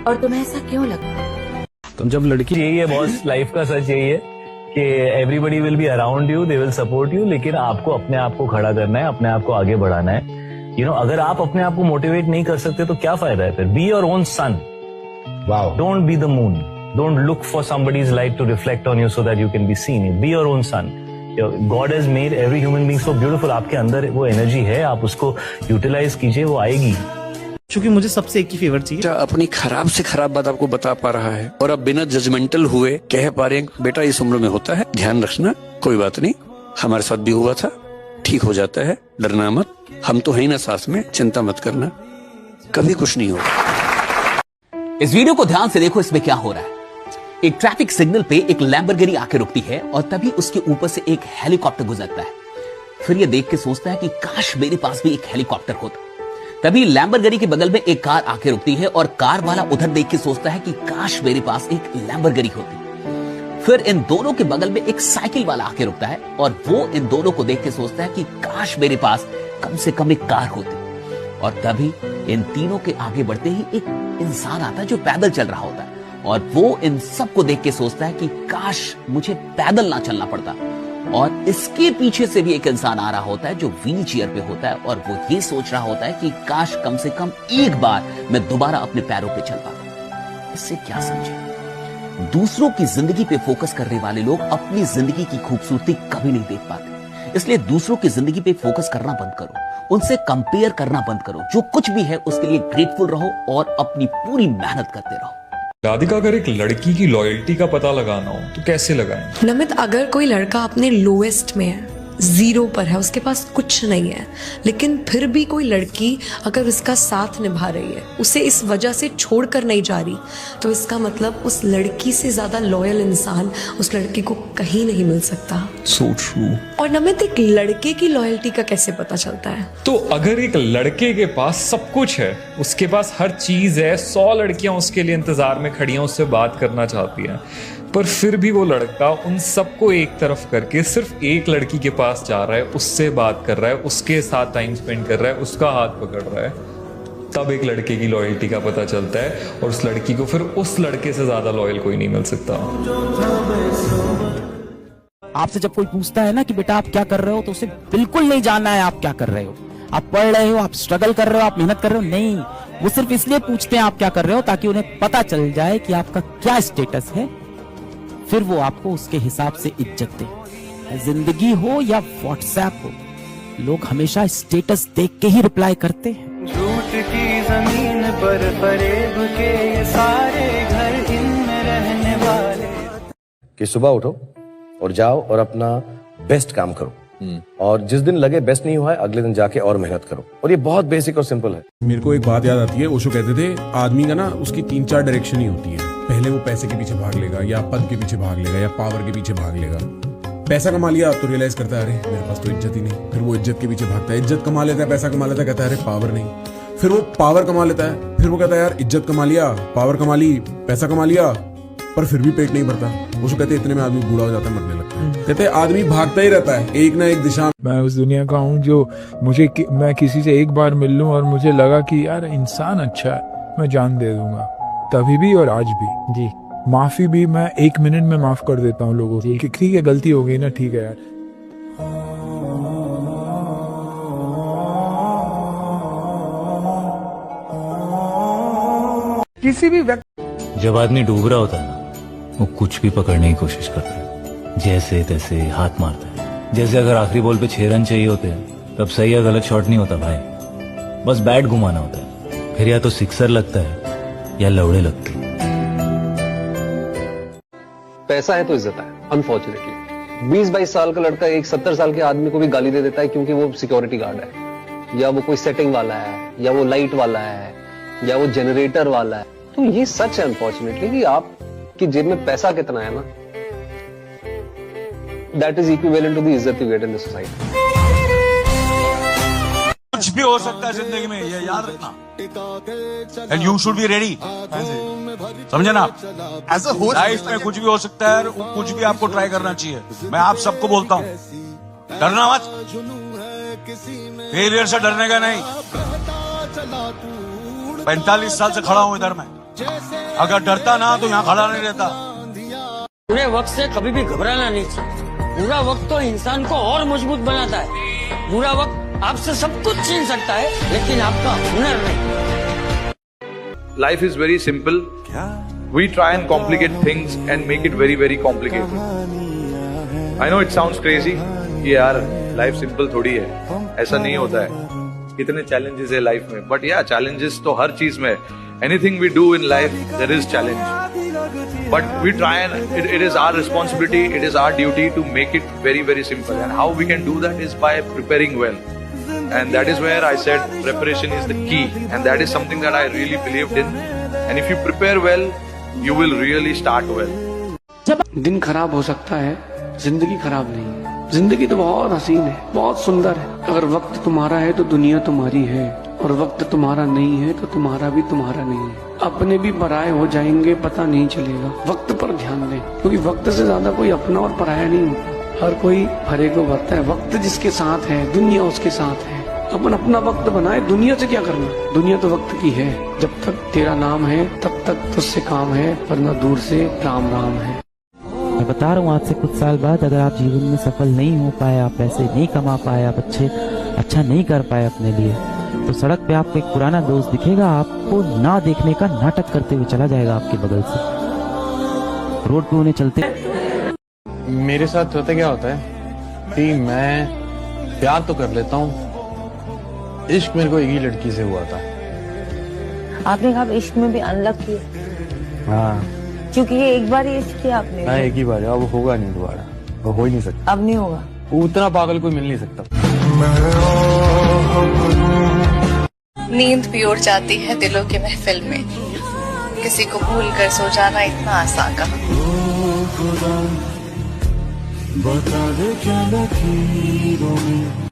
और तुम्हें ऐसा क्यों लगता? तुम जब लड़की, यही है बॉस, लाइफ का सच यही है कि everybody will be around you, they will support you, लेकिन आपको अपने आप को खड़ा करना है, अपने आप को आगे बढ़ाना है। अगर आप अपने आप को मोटिवेट नहीं कर सकते तो क्या फायदा है फिर? Be your own sun. Wow. Don't be the moon, don't look for somebody's light to reflect on you so that you can be seen. Be your own sun. God has made every human being so beautiful. आपके अंदर वो energy है, आप उसको utilise कीजिए, वो आएगी। क्योंकि मुझे सबसे एक ही फेवर चाहिए, अपनी खराब से खराब बात आपको बता पा रहा है और अब बिना जजमेंटल हुए कह पा रहे हैं बेटा इस उम्र में होता है, ध्यान रखना, कोई बात नहीं, हमारे साथ भी हुआ था, ठीक हो जाता है, डरना मत, हम तो है ही ना साथ में, चिंता मत करना, कभी कुछ नहीं होगा। इस वीडियो को ध्यान से देखो, इसमें क्या हो रहा है। एक ट्रैफिक सिग्नल पे एक लैम्बोर्गिनी आके रुकती है और तभी उसके ऊपर से एक हेलीकॉप्टर गुजरता है। फिर ये देख के सोचता है कि काश मेरे पास भी एक हेलीकॉप्टर होता। तभी लैम्बोर्गिनी के बगल में एक कार आके रुकती है और कार वाला उधर देख के सोचता है कि काश मेरे पास एक लैम्बोर्गिनी होती। फिर इन दोनों के बगल में एक साइकिल वाला आके रुकता है और वो इन दोनों को देख के सोचता है कि काश मेरे पास कम से कम एक कार होती। और तभी इन तीनों के आगे बढ़ते ही एक इंसान आता है जो पैदल चल रहा होता है और वो इन सबको देख के सोचता है कि काश मुझे पैदल ना चलना पड़ता। और इसके पीछे से भी एक इंसान आ रहा होता है जो व्हील चेयर पे होता है और वो ये सोच रहा होता है कि काश कम से कम एक बार मैं दोबारा अपने पैरों पे चल पाता। इससे क्या समझे? दूसरों की जिंदगी पे फोकस करने वाले लोग अपनी जिंदगी की खूबसूरती कभी नहीं देख पाते। इसलिए दूसरों की जिंदगी पे फोकस करना बंद करो, उनसे कंपेयर करना बंद करो। जो कुछ भी है उसके लिए ग्रेटफुल रहो और अपनी पूरी मेहनत करते रहो। राधिका, अगर एक लड़की की लॉयल्टी का पता लगाना हो तो कैसे लगाएं? नमित, अगर कोई लड़का अपने लोएस्ट में है, जीरो पर है, उसके पास कुछ नहीं है, लेकिन फिर भी कोई लड़की अगर उसका साथ निभा रही है, उसे इस वजह से छोड़कर नहीं जा रही, तो इसका मतलब उस लड़की से ज्यादा लॉयल इंसान उस लड़की को कहीं नहीं मिल सकता। So true। और नमित, एक लड़के की लॉयल्टी का कैसे पता चलता है? तो अगर एक लड़के के पास सब कुछ है, उसके पास हर चीज है, 100 लड़कियां उसके लिए इंतजार में खड़ी हैं, उससे बात करना चाहती हैं, पर फिर भी वो लड़का उन सबको एक तरफ करके सिर्फ एक लड़की के पास जा रहा है, उससे बात कर रहा है, उसके साथ टाइम स्पेंड कर रहा है, उसका हाथ पकड़ रहा है, तब एक लड़के की लॉयल्टी का पता चलता है। और उस लड़की को फिर उस लड़के से ज्यादा लॉयल कोई नहीं मिल सकता। आपसे जब कोई पूछता है ना कि बेटा आप क्या कर रहे हो, तो उसे बिल्कुल नहीं जानना है आप क्या कर रहे हो, आप पढ़ रहे हो, आप स्ट्रगल कर रहे हो, आप मेहनत कर रहे हो, नहीं, वो सिर्फ इसलिए पूछते हैं आप क्या कर रहे हो ताकि उन्हें पता चल जाए कि आपका क्या स्टेटस है, फिर वो आपको उसके हिसाब से इज्जत दे। जिंदगी हो या व्हाट्सएप हो, लोग हमेशा स्टेटस देख के ही रिप्लाई करते हैं। झूठ की जमीन पर फरेब के ये सारे घर, इनमें रहने वाले। कि सुबह उठो और जाओ और अपना बेस्ट काम करो, और जिस दिन लगे बेस्ट नहीं हुआ है अगले दिन जाके और मेहनत करो। और ये बहुत बेसिक और सिंपल है। मेरे को एक बात याद आती है, ओशो कहते थे आदमी का ना उसकी 3-4 डायरेक्शन ही होती है। पहले वो पैसे के पीछे भाग लेगा, या पद के पीछे भाग लेगा, या पावर के पीछे भाग लेगा। पैसा कमा लिया तो रियलाइज करता है अरे मेरे पास तो इज्जत ही नहीं, फिर वो इज्जत के पीछे भागता है, इज्जत कमा लेता है, पैसा कमा लेता है, कहता है अरे पावर नहीं, फिर वो पावर कमा लेता है, फिर वो कहता है यार इज्जत कमा लिया, पावर कमा ली, पैसा कमा लिया, पर फिर भी पेट नहीं भरता। वो कहते इतने में आदमी बूढ़ा हो जाता है, मरने लगता है। कहते आदमी भागता ही रहता है एक ना एक दिशा। मैं उस दुनिया का हूँ जो मैं किसी से एक बार मिल लूं और मुझे लगा कि यार इंसान अच्छा है, मैं जान दे दूंगा, तभी भी और आज भी। जी, माफी भी मैं 1 मिनट में माफ कर देता हूँ लोगों को। ठीक है, गलती हो गई ना, ठीक है यार। किसी भी व्यक्ति, जब आदमी डूब रहा होता है ना, वो कुछ भी पकड़ने की कोशिश करता है, जैसे तैसे हाथ मारता है। जैसे अगर आखिरी बॉल पे 6 रन चाहिए होते हैं, तब सही या गलत शॉट नहीं होता भाई, बस बैट घुमाना होता है, फिर या तो सिक्सर लगता है या लौड़े लगते हैं। पैसा है तो इज्जत है। अनफॉर्चुनेटली 20-22 साल का लड़का एक 70 साल के आदमी को भी गाली दे देता है क्योंकि वो सिक्योरिटी गार्ड है, या वो कोई सेटिंग वाला है, या वो लाइट वाला है, या वो जनरेटर वाला है। तो ये सच है अनफॉर्चुनेटली कि आपकी जेब में पैसा कितना है ना, that is equivalent to the izzat you get in the society. कुछ भी हो सकता है जिंदगी में, ये याद रखना, and you should be ready. समझे ना? एज अ होस्ट लाइफ में कुछ भी हो सकता है, कुछ भी आपको ट्राई करना चाहिए। मैं आप सबको बोलता हूँ, डरना मत, फेलियर से डरने का नहीं। 45 साल से खड़ा हूं इधर मैं, अगर डरता ना तो यहाँ खड़ा नहीं रहता। बुरे वक्त से कभी भी घबराना नहीं चाहिए। बुरा वक्त तो इंसान को और मजबूत बनाता है। बुरा वक्त आपसे सब कुछ छीन सकता है, लेकिन आपका हुनर नहीं। Life is very simple. We try and complicate things and make it very, very complicated. I know it sounds crazy कि यार लाइफ सिंपल थोड़ी है, ऐसा नहीं होता है, कितने challenges है लाइफ में, but yeah, challenges तो हर चीज में, anything we do in life there is challenge, but we try and it is our responsibility, it is our duty to make it very, very simple, and how we can do that is by preparing well, and that is where I said preparation is the key, and that is something that I really believed in, and if you prepare well you will really start well. दिन खराब हो सकता है, जिंदगी खराब नहीं है। जिंदगी तो बहुत हसीन है, बहुत सुंदर है। अगर वक्त तुम्हारा है तो दुनिया तुम्हारी है, और वक्त तुम्हारा नहीं है तो तुम्हारा भी तुम्हारा नहीं है। अपने भी पराये हो जाएंगे, पता नहीं चलेगा। वक्त पर ध्यान दें, क्योंकि वक्त से ज्यादा कोई अपना और पराया नहीं होता। हर कोई हरे को भरता है। वक्त जिसके साथ है, दुनिया उसके साथ है। अपन अपना वक्त बनाए, दुनिया से क्या करना। दुनिया तो वक्त की है। जब तक तेरा नाम है तब तक तुझसे काम है, वरना दूर से राम राम है। मैं बता रहा हूँ, आज से कुछ साल बाद अगर आप जीवन में सफल नहीं हो पाए, आप पैसे नहीं कमा पाए, आप अच्छा नहीं कर पाए अपने लिए, तो सड़क पे आपको एक पुराना दोस्त दिखेगा, आपको ना देखने का नाटक करते हुए चला जाएगा आपके बगल से। रोड पे उन्हें चलते। मेरे साथ होता क्या होता है कि मैं प्यार तो कर लेता हूँ, इश्क मेरे को एक ही लड़की से हुआ था। आपने कहा इश्क में भी अनलकी है। हाँ, क्योंकि ये एक बार ही इश्क किया आपने। हाँ, एक ही बार है, अब होगा नहीं दोबारा, वो हो ही नहीं सकता। अब नहीं होगा। उतना पागल कोई मिल नहीं सकता। नींद भी उड़ जाती है दिलों की महफिल में, किसी को भूल कर सो जाना इतना आसान कहा। बता दे क्या लकीरों में